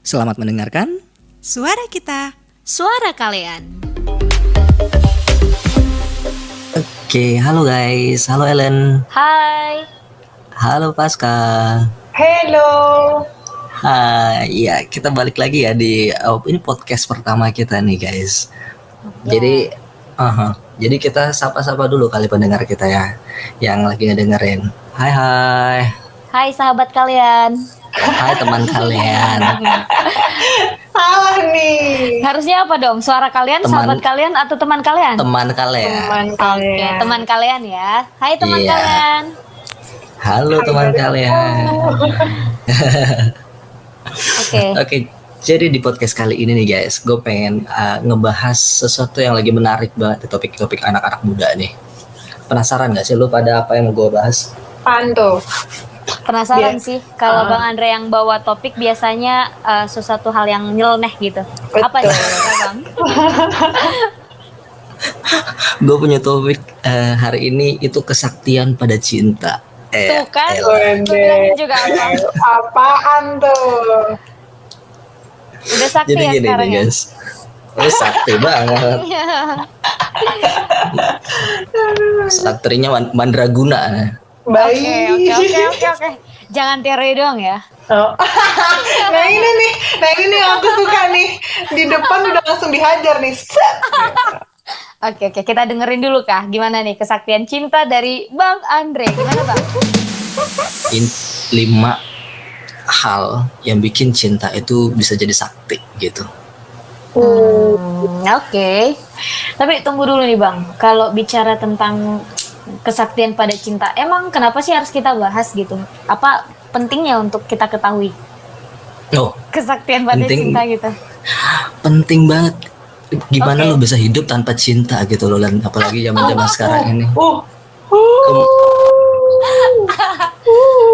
Selamat mendengarkan. Suara kita, Suara kalian. Oke, halo guys. Halo Ellen. Hai. Halo Pasca. Hello. Hai, ya kita balik lagi ya di ini podcast pertama kita nih guys. Ya. Jadi kita sapa-sapa dulu kali pendengar kita ya, yang lagi ngedengerin. Hai. Hai sahabat kalian. Hai teman kalian. Salah nih. Harusnya apa dong? Suara kalian, Teman- sahabat kalian atau teman kalian? Teman kalian. Teman Oke, kalian. teman kalian ya. Hai teman Iya. kalian. Halo teman kalian. Oke. Oke, jadi di podcast kali ini nih guys, gue pengen ngebahas sesuatu yang lagi menarik banget di topik-topik anak-anak muda nih. Penasaran gak sih lu pada apa yang mau gue bahas? Panto. Penasaran Iya. sih kalau Bang Andre yang bawa topik biasanya sesuatu hal yang nyeleneh gitu. Apa Betul. ya, Bang? Gue punya topik hari ini itu kesaktian pada cinta. Tuh kan, elah. gue bilangin juga apa. Apaan tuh? Udah sakti Jadi ya gini sekarang nih ya. guys, sakti banget. Satrinya mandraguna. Baik. Oke. Jangan teori doang ya. Oh. Nah ini nih yang aku suka nih. Di depan udah langsung dihajar nih. Set. Oke, kita dengerin dulu kah. Gimana nih kesaktian cinta dari Bang Andre? Gimana Bang? 5 hal yang bikin cinta itu bisa jadi sakti gitu. Oke. Tapi tunggu dulu nih Bang. Kalau bicara tentang kesaktian pada cinta, emang kenapa sih harus kita bahas gitu? Apa pentingnya untuk kita ketahui Oh, kesaktian pada Penting. cinta gitu? penting banget. Gimana Oke. lo bisa hidup tanpa cinta gitu loh, Lan, apalagi zaman-zaman sekarang ini.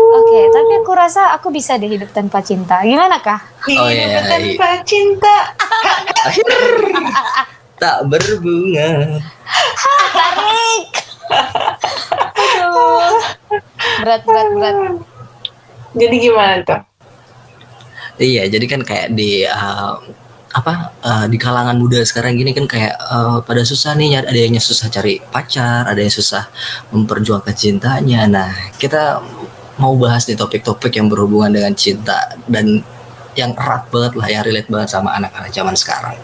Oke, tapi aku rasa aku bisa deh hidup tanpa cinta. Gimana kah? Oh, Hidup iya. tanpa cinta. Tak berbunga. Tarik. Aduh. Berat. Jadi gimana tuh? Iya, jadi kan kayak di di kalangan muda sekarang gini kan kayak pada susah nih, ada yang susah cari pacar, ada yang susah memperjuangkan cintanya. Nah, kita mau bahas nih topik-topik yang berhubungan dengan cinta dan yang erat banget lah, yang relate banget sama anak-anak zaman sekarang.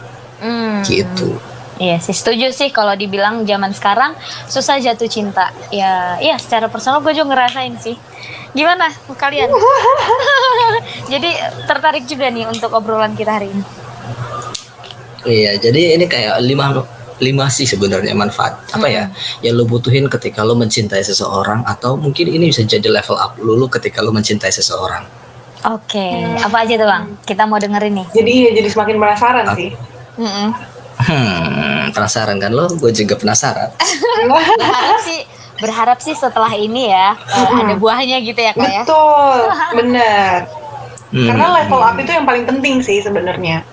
Gitu. Iya sih, setuju sih kalau dibilang zaman sekarang susah jatuh cinta. Ya, iya secara personal gue juga ngerasain sih. Gimana kalian? Jadi tertarik juga nih untuk obrolan kita hari ini. Iya, jadi ini kayak lima sih sebenarnya manfaat apa ya yang lo butuhin ketika lo mencintai seseorang, atau mungkin ini bisa jadi level up lo ketika lo mencintai seseorang. Oke, apa aja tuh Bang? Kita mau dengerin nih. Jadi semakin penasaran sih. Mm-mm. Penasaran kan lo? Gue juga penasaran. Berharap sih setelah ini ya ada buahnya gitu ya Kak ya. Betul, benar. Hmm, Karena level up itu yang paling penting sih sebenarnya.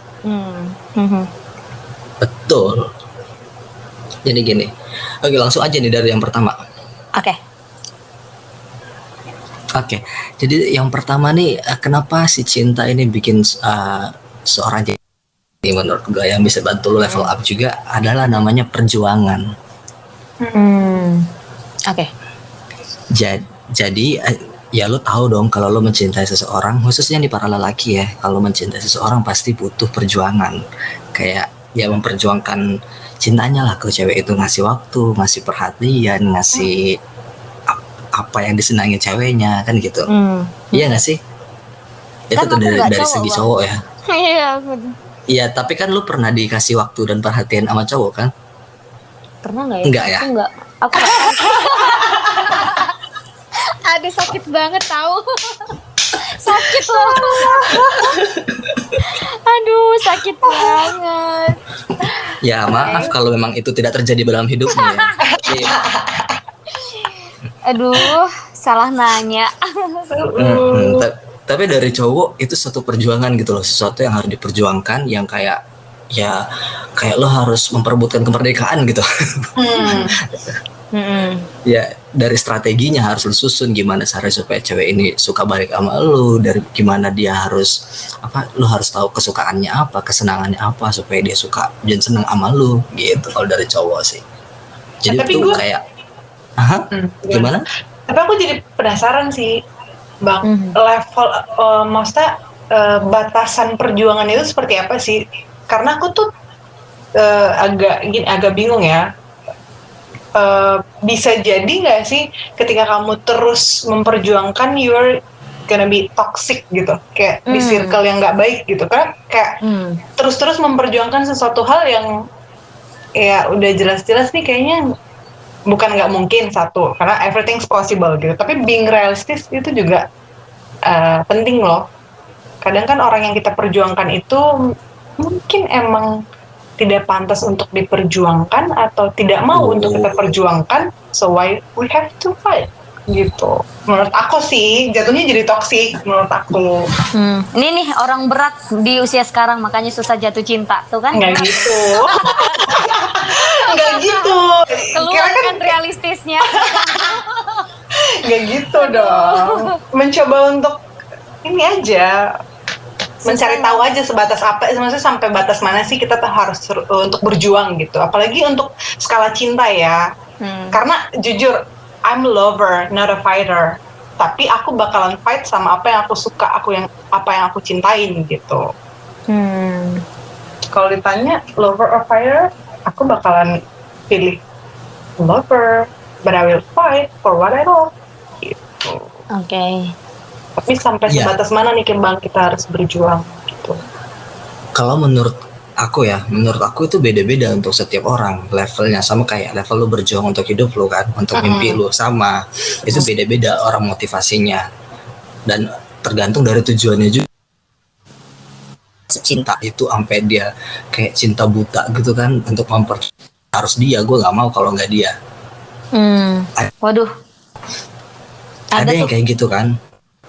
betul. Jadi gini, oke langsung aja nih dari yang pertama. Oke, jadi yang pertama nih, kenapa si cinta ini bikin seorang jadi, menurut gue yang bisa bantu lo level up juga adalah namanya perjuangan. Oke. Jadi ya lo tahu dong kalau lo mencintai seseorang, khususnya nih para lelaki ya, kalau mencintai seseorang pasti butuh perjuangan. Kayak ya memperjuangkan cintanya lah ke cewek itu, ngasih waktu, ngasih perhatian, ngasih apa yang disenangi ceweknya kan gitu. Iya nggak sih? Itu Kan tuh aku dari nggak cowok, segi Bang. cowok ya. Iya, Iya, tapi kan lo pernah dikasih waktu dan perhatian sama cowok kan? pernah nggak ya? Enggak ya? Aku nggak. Aku nggak. Ada sakit banget tahu. Sakit loh. Aduh, sakit banget. Ya maaf kalau memang itu tidak terjadi dalam hidupnya ya. Tapi, Aduh, salah nanya. tapi dari cowok itu suatu perjuangan gitu loh, sesuatu yang harus diperjuangkan, yang kayak ya kayak lo harus memperebutkan kemerdekaan gitu. Ya dari strateginya harus lu susun gimana caranya supaya cewek ini suka balik sama lu, dari gimana dia harus lu harus tahu kesukaannya apa, kesenangannya apa supaya dia suka dan seneng sama lu gitu kalau dari cowok sih. Jadi Tapi tuh gua- kayak gimana? Tapi aku jadi penasaran sih, Bang, level maksudnya batasan perjuangan itu seperti apa sih? Karena aku tuh agak bingung ya. Bisa jadi nggak sih ketika kamu terus memperjuangkan you're gonna be toxic gitu, kayak di circle yang nggak baik gitu kan, kayak terus-terus memperjuangkan sesuatu hal yang ya udah jelas-jelas nih kayaknya bukan nggak mungkin satu, karena everything's possible gitu, tapi being realistis itu juga penting loh. Kadang kan orang yang kita perjuangkan itu mungkin emang tidak pantas untuk diperjuangkan atau tidak mau untuk kita perjuangkan, so why we have to fight gitu. Menurut aku sih jatuhnya jadi toksik menurut aku. Ini nih orang berat di usia sekarang makanya susah jatuh cinta tuh kan? Nggak gitu. Nggak gitu. Keluar kan realistisnya. Nggak gitu dong. Mencoba untuk ini aja, mencari tahu aja sebatas apa, maksudnya sampai batas mana sih kita tuh harus untuk berjuang gitu, apalagi untuk skala cinta ya. Karena jujur I'm a lover not a fighter, tapi aku bakalan fight sama apa yang aku suka, apa yang aku cintain gitu. Kalau ditanya lover or fighter, aku bakalan pilih lover, but I will fight for what I love gitu. Oke. Tapi sampai sebatas mana nih Bang kita harus berjuang gitu. Kalau menurut aku itu beda-beda untuk setiap orang levelnya, sama kayak level lu berjuang untuk hidup lu kan, untuk mimpi lu sama. Itu beda-beda orang motivasinya. Dan tergantung dari tujuannya juga. Cinta itu sampai dia kayak cinta buta gitu kan, untuk harus dia, gue nggak mau kalau nggak dia. Waduh. Ada yang kayak gitu kan.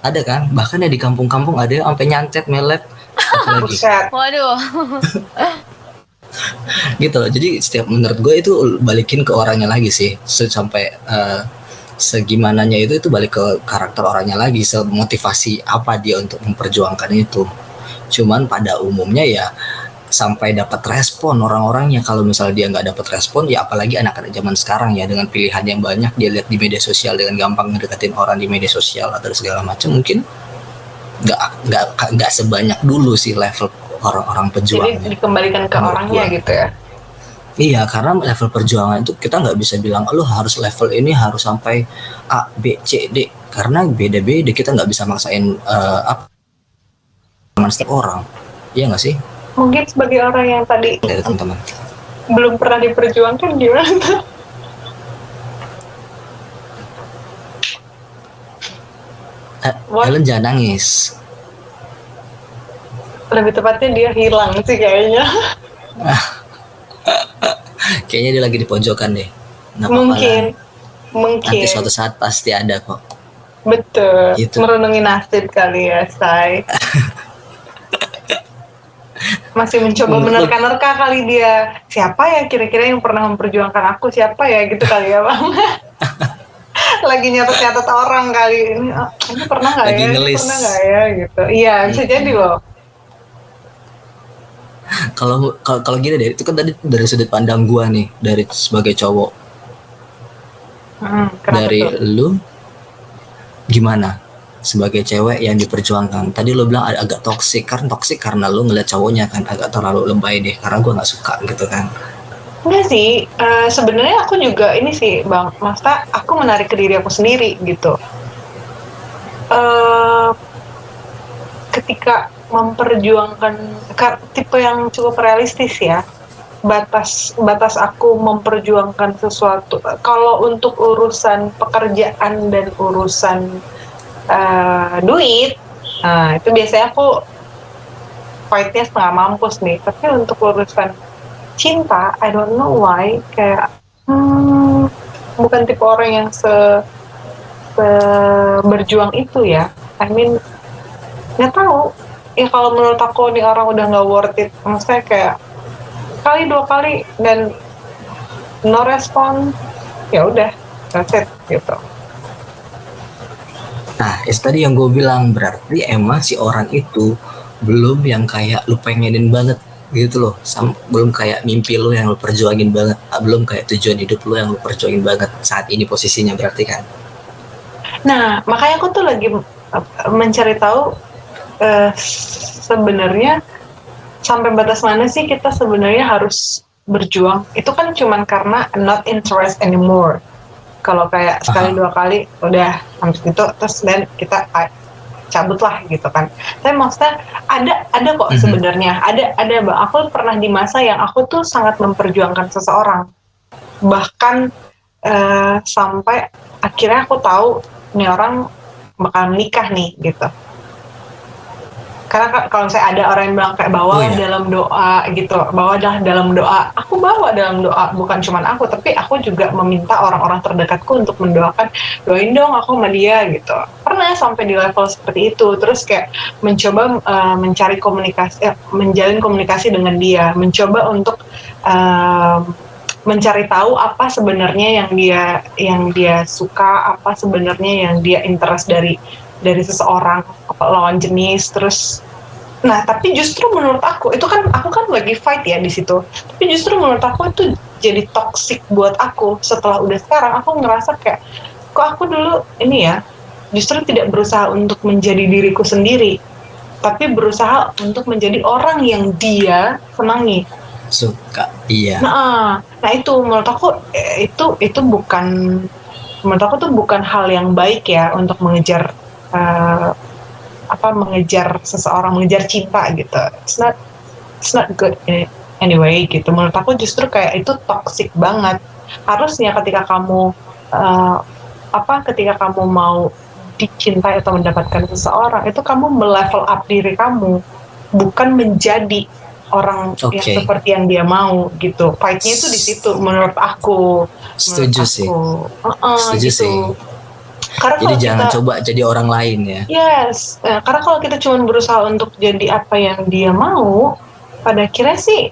Ada kan, bahkan ya di kampung-kampung ada yang sampai nyantet melet lagi. Waduh. Gitu loh. Jadi setiap menurut gue itu balikin ke orangnya lagi sih. Sampai segimananya itu balik ke karakter orangnya lagi, semotivasi apa dia untuk memperjuangkan itu. Cuman pada umumnya ya sampai dapat respon orang-orangnya. Kalau misalnya dia nggak dapat respon, ya apalagi anak-anak zaman sekarang ya, dengan pilihan yang banyak, dia lihat di media sosial dengan gampang ngedeketin orang di media sosial atau segala macam, mungkin nggak sebanyak dulu sih level orang-orang pejuang. Jadi dikembalikan ke orangnya gitu ya. Iya, karena level perjuangan itu kita nggak bisa bilang lu harus level ini harus sampai A, B, C, D, karena beda-beda. Kita nggak bisa maksain apa setiap orang. Iya nggak sih? Mungkin sebagai orang yang tadi dari teman-teman belum pernah diperjuangkan gimana? Ellen jangan nangis. Lebih tepatnya dia hilang sih kayaknya. Kayaknya dia lagi di pojokan deh. Mungkin. Nanti suatu saat pasti ada kok. Betul. Gitu. Merenungi nasib kali ya, Say. Masih mencoba menerka-nerka kali dia. Siapa ya kira-kira yang pernah memperjuangkan aku? Siapa ya gitu kali ya, Bang? Lagi nyatet-nyatet orang kali ini. Ini pernah nggak ya? Ini pernah nggak ya? Gitu. Iya, bisa jadi loh. Kalau gini deh, itu kan tadi dari sudut pandang gua nih, dari sebagai cowok. Dari tuh? Lu gimana sebagai cewek yang diperjuangkan? Tadi lu bilang agak toksik, karena lu ngeliat cowoknya kan agak terlalu lebay deh, karena gua nggak suka gitu kan. Enggak sih, sebenarnya aku juga ini sih Bang, maksudnya aku menarik ke diri aku sendiri gitu. Ketika memperjuangkan tipe yang cukup realistis ya, batas aku memperjuangkan sesuatu. Kalau untuk urusan pekerjaan dan urusan duit, itu biasanya aku fight-nya setengah mampus nih. Tapi untuk urusan cinta, I don't know why, kayak bukan tipe orang yang berjuang itu ya. I mean, nggak tahu. Ya kalau menurut aku nih orang udah nggak worth it, maksudnya kayak kali 2 kali dan no respon, ya udah. That's it gitu. Nah, itu tadi yang gue bilang, berarti emang si orang itu belum yang kayak lu pengenin banget gitu loh, belum kayak mimpi lu yang lu perjuangin banget, belum kayak tujuan hidup lu yang lu perjuangin banget saat ini posisinya berarti kan. Nah, makanya aku tuh lagi mencari tahu sebenarnya sampai batas mana sih kita sebenarnya harus berjuang. Itu kan cuman karena not interest anymore. Kalau kayak sekali dua kali udah habis gitu, terus dan kita cabut lah gitu kan. Tapi maksudnya ada kok sebenarnya, ada. Aku pernah di masa yang aku tuh sangat memperjuangkan seseorang, bahkan sampai akhirnya aku tahu nih orang bakal nikah nih gitu. Karena kalau misalnya ada orang yang bilang kayak bawa dalam doa gitu, bawalah dalam doa. Aku bawa dalam doa, bukan cuma aku, tapi aku juga meminta orang-orang terdekatku untuk mendoakan, doain dong aku sama dia gitu. Pernah sampai di level seperti itu, terus kayak mencoba mencari komunikasi, menjalin komunikasi dengan dia, mencoba untuk mencari tahu apa sebenarnya yang dia suka, apa sebenarnya yang dia interest dari seseorang, lawan jenis. Terus tapi justru menurut aku itu kan, aku kan lagi fight ya di situ, tapi justru menurut aku itu jadi toxic buat aku. Setelah udah sekarang aku ngerasa kayak, kok aku dulu ini ya justru tidak berusaha untuk menjadi diriku sendiri, tapi berusaha untuk menjadi orang yang dia senangi, suka. Iya. Nah itu menurut aku itu bukan, menurut aku tuh bukan hal yang baik ya untuk mengejar mengejar seseorang, mengejar cinta gitu. It's not good anyway gitu. Menurut aku justru kayak itu toxic banget. Harusnya ketika kamu ketika kamu mau dicintai atau mendapatkan seseorang, itu kamu melevel up diri kamu, bukan menjadi orang yang seperti yang dia mau gitu. Fight-nya itu di situ menurut aku. Setuju sih. Setuju gitu. sih. Karena jadi jangan coba jadi orang lain ya. Yes, karena kalau kita cuma berusaha untuk jadi apa yang dia mau, pada akhirnya sih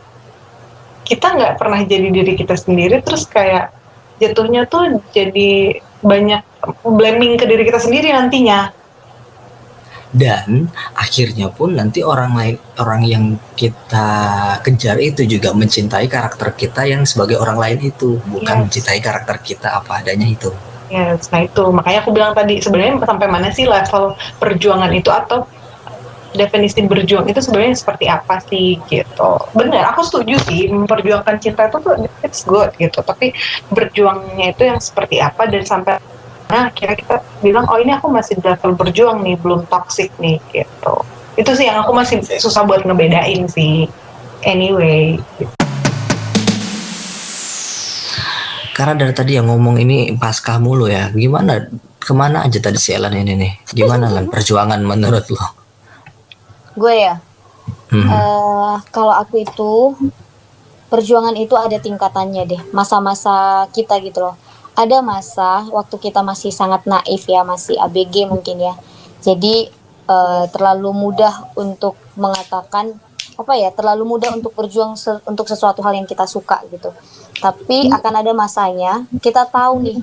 kita nggak pernah jadi diri kita sendiri, terus kayak jatuhnya tuh jadi banyak blaming ke diri kita sendiri nantinya. Dan akhirnya pun nanti orang yang kita kejar itu juga mencintai karakter kita yang sebagai orang lain itu, bukan mencintai karakter kita apa adanya itu. Yes, nah itu makanya aku bilang tadi, sebenarnya sampai mana sih level perjuangan itu, atau definisi berjuang itu sebenarnya seperti apa sih gitu. Benar, aku setuju sih, memperjuangkan cinta itu tuh it's good gitu, tapi berjuangnya itu yang seperti apa, dan sampai akhirnya kita bilang, oh ini aku masih di level berjuang nih, belum toxic nih gitu. Itu sih yang aku masih susah buat ngebedain sih. Anyway gitu. Karena dari tadi yang ngomong ini Paskah mulu ya, gimana, kemana aja tadi si Ellen ini nih, gimana Len perjuangan menurut lo? Gue ya, kalau aku itu perjuangan itu ada tingkatannya deh, masa-masa kita gitu loh. Ada masa waktu kita masih sangat naif ya, masih ABG mungkin ya, jadi terlalu mudah untuk mengatakan terlalu mudah untuk berjuang untuk sesuatu hal yang kita suka gitu. Tapi akan ada masanya kita tahu nih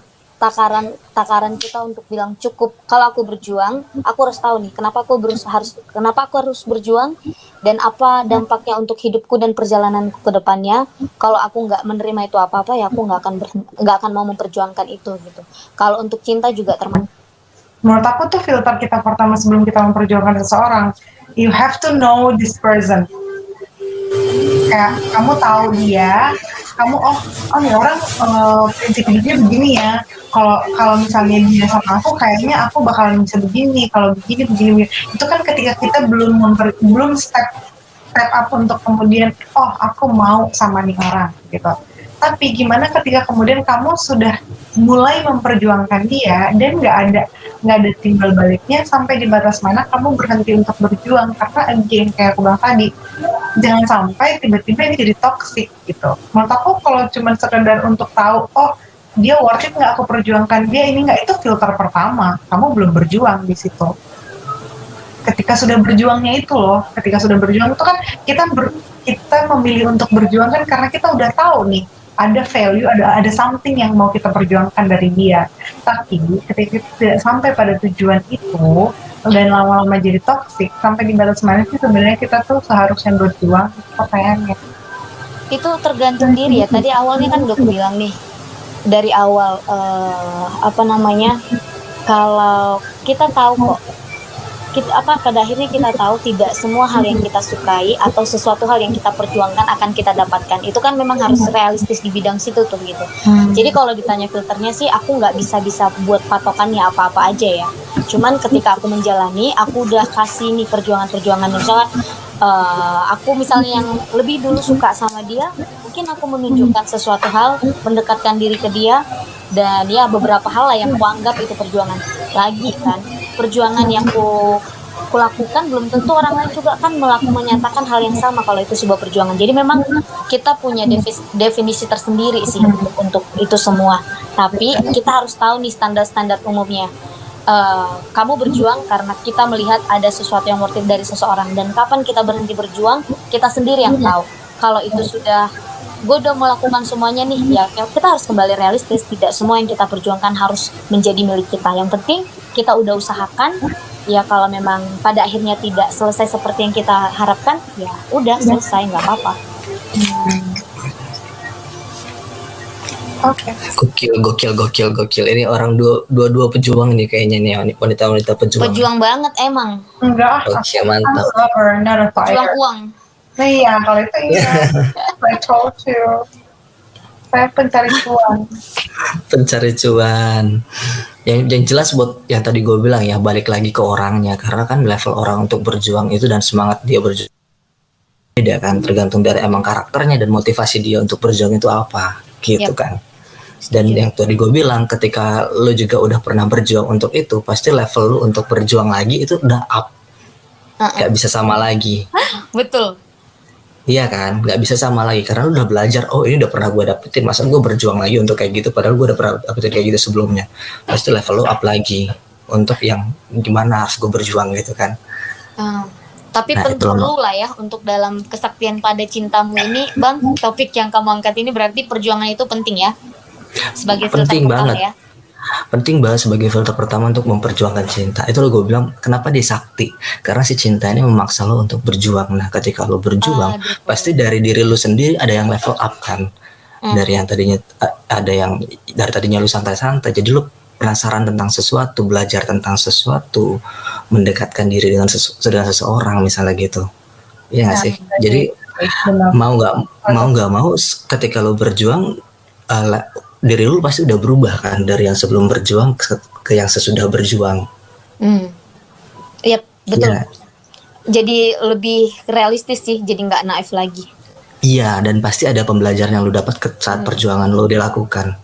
takaran kita untuk bilang cukup. Kalau aku berjuang, aku harus tahu nih kenapa aku harus berjuang, dan apa dampaknya untuk hidupku dan perjalananku ke depannya. Kalau aku nggak menerima itu apa-apa, ya aku nggak akan mau memperjuangkan itu gitu. Kalau untuk cinta juga termasuk. Menurut aku tuh filter kita pertama sebelum kita memperjuangkan seseorang, you have to know this person. Kayak kamu tahu dia, kamu nih orang prinsip hidupnya begini ya. Kalau misalnya dia sama aku, kayaknya aku bakalan bisa begini. Kalau begini. Itu kan ketika kita belum step up untuk kemudian aku mau sama nih orang gitu. Tapi gimana ketika kemudian kamu sudah mulai memperjuangkan dia dan nggak ada timbal baliknya, sampai di batas mana kamu berhenti untuk berjuang? Karena again kayak aku bilang tadi, jangan sampai tiba-tiba ini jadi toxic gitu. Menurut aku kalau cuma sekedar untuk tahu dia worth it nggak aku perjuangkan dia, ini nggak, itu filter pertama, kamu belum berjuang di situ. Ketika sudah berjuangnya itu loh, ketika sudah berjuang itu kan kita memilih untuk berjuang kan karena kita udah tahu nih ada value, ada something yang mau kita perjuangkan dari dia. Tapi ketika kita tidak sampai pada tujuan itu dan lama-lama jadi toxic, sampai di batas mana sih sebenarnya kita tuh seharusnya berjuang? Pertanyaannya. Itu tergantung diri ya. Tadi awalnya kan udah aku bilang nih, dari awal kalau kita tahu kok, pada akhirnya kita tahu tidak semua hal yang kita sukai atau sesuatu hal yang kita perjuangkan akan kita dapatkan. Itu kan memang harus realistis di bidang situ tuh gitu. Jadi kalau ditanya filternya sih, aku nggak bisa buat patokannya apa-apa aja ya. Cuman ketika aku menjalani, aku udah kasih nih perjuangan-perjuangan. Misalnya aku misalnya yang lebih dulu suka sama dia, mungkin aku menunjukkan sesuatu hal, mendekatkan diri ke dia, dan ya beberapa hal lah yang aku anggap itu perjuangan. Lagi kan, perjuangan yang aku lakukan belum tentu orang lain juga kan menyatakan hal yang sama kalau itu sebuah perjuangan. Jadi memang kita punya definisi tersendiri sih untuk itu semua. Tapi kita harus tahu nih standar-standar umumnya. Kamu berjuang karena kita melihat ada sesuatu yang worth it dari seseorang, dan kapan kita berhenti berjuang kita sendiri yang tahu. Kalau itu sudah gue udah melakukan semuanya nih, ya kita harus kembali realistis. Tidak semua yang kita perjuangkan harus menjadi milik kita. Yang penting kita udah usahakan. Ya kalau memang pada akhirnya tidak selesai seperti yang kita harapkan, ya udah selesai, nggak apa-apa. Oke. Gokil. Ini orang dua pejuang nih kayaknya nih, wanita-wanita pejuang. Pejuang banget emang. Enggak. Oke, mantap. I'm a lover, not a fighter. Pejuang uang. Nah iya, kalau itu iya. I told you. Saya pencari cuan. Pencari cuan. Yang jelas buat yang tadi gue bilang ya, balik lagi ke orangnya, karena kan level orang untuk berjuang itu dan semangat dia berjuang beda kan, tergantung dari emang karakternya dan motivasi dia untuk berjuang itu apa gitu kan. Dan yang tadi gue bilang, ketika lo juga udah pernah berjuang untuk itu, pasti level lo untuk berjuang lagi itu udah up, gak bisa sama lagi. Betul. Iya kan, nggak bisa sama lagi karena lu udah belajar. Oh, ini udah pernah gue dapetin, masa gue berjuang lagi untuk kayak gitu, padahal gue udah pernah dapetin kayak gitu sebelumnya. Pasti level lu up lagi untuk yang gimana harus gue berjuang gitu kan. Tapi perlu lah ya untuk dalam kesaktian pada cintamu ini, Bang. Topik yang kamu angkat ini berarti perjuangan itu penting ya, sebagai filter penting pertama banget. ya. Penting banget sebagai filter pertama untuk memperjuangkan cinta. Itu lo gue bilang kenapa dia sakti, karena si cinta ini memaksa lo untuk berjuang. Nah ketika lo berjuang, pasti dari diri lo sendiri ada yang level up kan. Dari yang tadinya dari tadinya lo santai-santai, jadi lo penasaran tentang sesuatu, belajar tentang sesuatu, mendekatkan diri dengan seseorang misalnya gitu. Iya nggak sih? Jadi mau nggak mau ketika lo berjuang, diri lu pasti udah berubah kan, dari yang sebelum berjuang ke yang sesudah berjuang. Iya betul. Ya. Jadi lebih realistis sih, jadi nggak naif lagi. Iya, dan pasti ada pembelajaran yang lu dapat saat perjuangan lu dilakukan.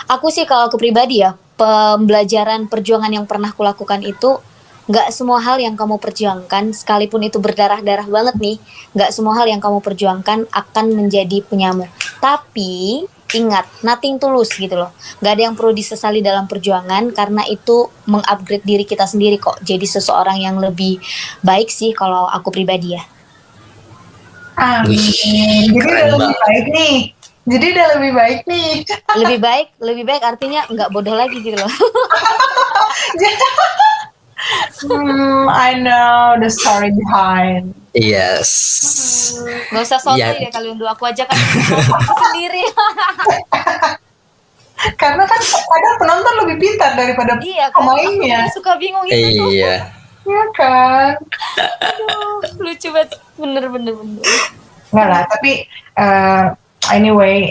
Aku sih kalau aku pribadi ya, pembelajaran perjuangan yang pernah aku lakukan itu, nggak semua hal yang kamu perjuangkan, sekalipun itu berdarah-darah banget nih, nggak semua hal yang kamu perjuangkan akan menjadi punyamu. Tapi ingat, nothing tulus gitu loh. Gak ada yang perlu disesali dalam perjuangan, karena itu mengupgrade diri kita sendiri kok. Jadi seseorang yang lebih baik sih kalau aku pribadi ya. Amin. Jadi udah lebih baik nih. Lebih baik artinya nggak bodoh lagi gitu loh. I know the story behind. Yes. Gak usah sotoy deh kalian dua, aku aja kan aku sendiri. Karena kan kadang penonton lebih pintar daripada pemainnya. Aku suka bingung itu. Iya. Iya kan. Aduh, lucu banget, bener. Enggak lah, tapi anyway,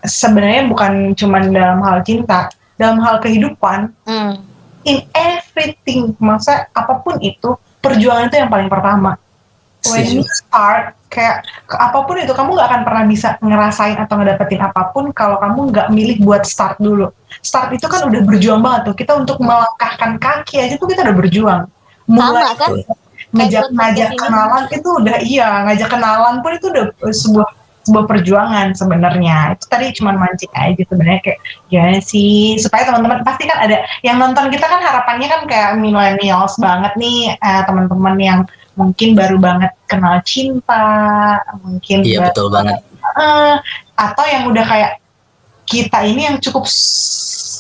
sebenarnya bukan cuma dalam hal cinta, dalam hal kehidupan, in everything, masa apapun itu, perjuangan itu yang paling pertama. When you start, kayak apapun itu, kamu gak akan pernah bisa ngerasain atau ngedapetin apapun kalau kamu gak milih buat start dulu. Start itu kan udah berjuang banget tuh, kita untuk melangkahkan kaki aja tuh kita udah berjuang. Mulai kan? ngajak kenalan itu udah ngajak kenalan pun itu udah sebuah perjuangan sebenarnya. Itu tadi cuma mancing aja sebenarnya, kayak gimana sih supaya teman-teman, pasti kan ada yang nonton kita kan harapannya kan kayak millennials banget nih, teman-teman yang mungkin baru banget kenal cinta, mungkin betul banget Atau yang udah kayak kita ini yang cukup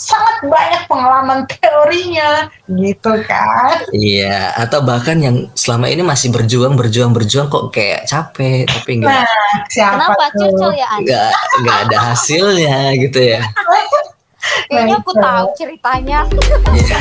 sangat banyak pengalaman teorinya gitu kan. Iya, atau bahkan yang selama ini masih berjuang kok kayak capek tapi Nah, siapa Kenapa tuh? curcol ya An? nggak ada hasilnya gitu ya. Kayaknya aku tahu ceritanya. Iya.